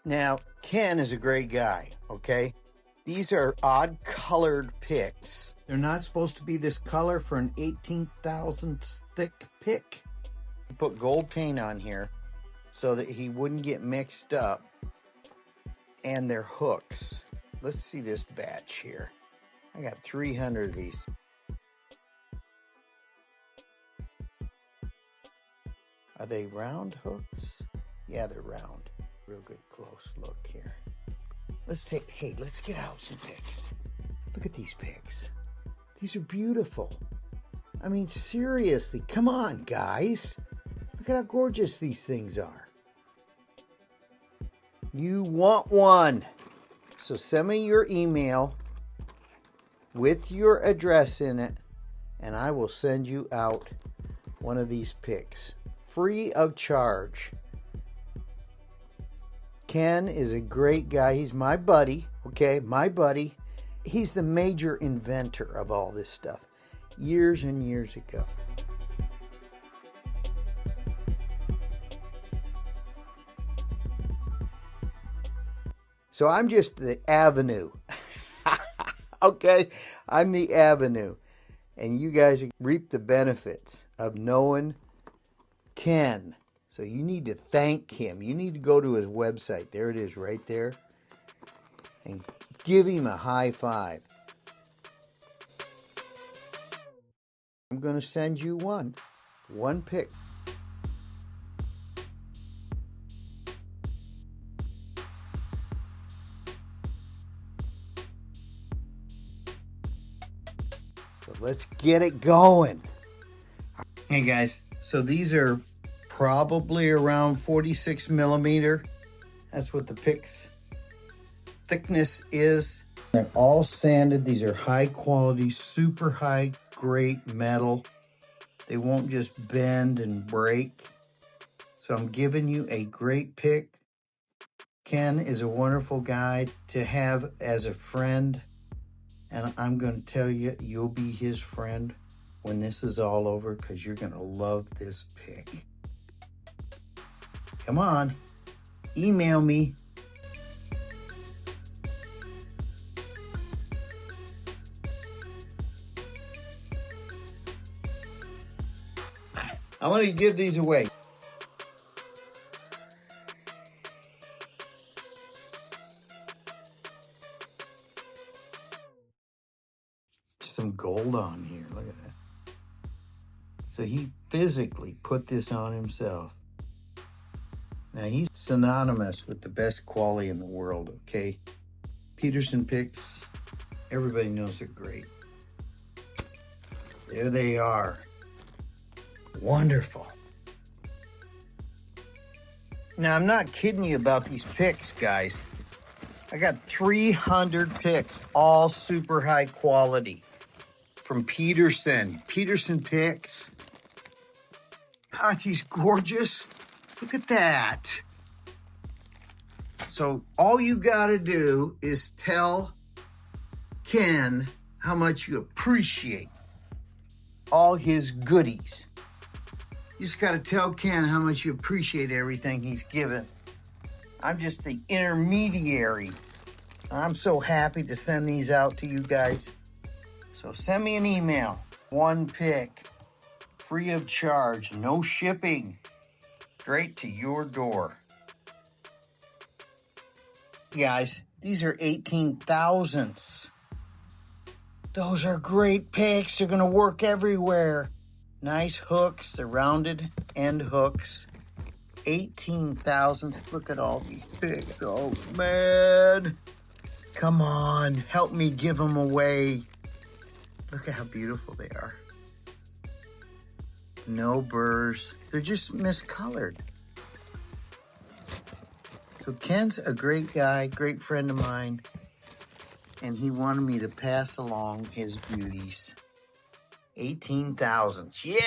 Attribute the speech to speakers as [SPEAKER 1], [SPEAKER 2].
[SPEAKER 1] Now, Ken is a great guy, okay? These are odd colored picks. They're not supposed to be this color for an 18 thousandths thick pick. He put gold paint on here so that he wouldn't get mixed up. And they're hooks. Let's see this batch here. I got 300 of these. Are they round hooks? Yeah, they're round. Real good close look here. Let's get out some picks. Look at these picks. These are beautiful. I mean, seriously, come on, guys. Look at how gorgeous these things are. You want one. So send me your email with your address in it, and I will send you out one of these picks free of charge. Ken is a great guy. He's my buddy, okay? My buddy. He's the major inventor of all this stuff years and years ago. So I'm just the avenue. Okay? I'm the avenue. And you guys reap the benefits of knowing Ken. So you need to thank him. You need to go to his website. There it is right there. And give him a high five. I'm going to send you one pick. So let's get it going. Hey guys, so these are probably around 46 millimeter. That's what the pick's thickness is. They're all sanded. These are high quality, super high grade metal. They won't just bend and break. So I'm giving you a great pick. Ken is a wonderful guy to have as a friend. And I'm going to tell you, you'll be his friend when this is all over because you're going to love this pick. Come on, email me. I want to give these away. Some gold on here, look at that. So he physically put this on himself. Now, he's synonymous with the best quality in the world, okay? Peterson picks, everybody knows they're great. There they are. Wonderful. Now, I'm not kidding you about these picks, guys. I got 300 picks, all super high quality from Peterson. Peterson picks. Aren't these gorgeous? Look at that. So all you got to do is tell Ken how much you appreciate all his goodies. You just got to tell Ken how much you appreciate everything he's given. I'm just the intermediary. I'm so happy to send these out to you guys. So send me an email. One pick. Free of charge. No shipping. Straight to your door. Guys, these are 18 thousandths. Those are great picks. They're going to work everywhere. Nice hooks. They're rounded end hooks. 18 thousandths. Look at all these picks. Oh, man. Come on. Help me give them away. Look at how beautiful they are. No burrs. They're just miscolored. So Ken's a great guy, great friend of mine, and he wanted me to pass along his beauties. 18 thousandths. Yeah!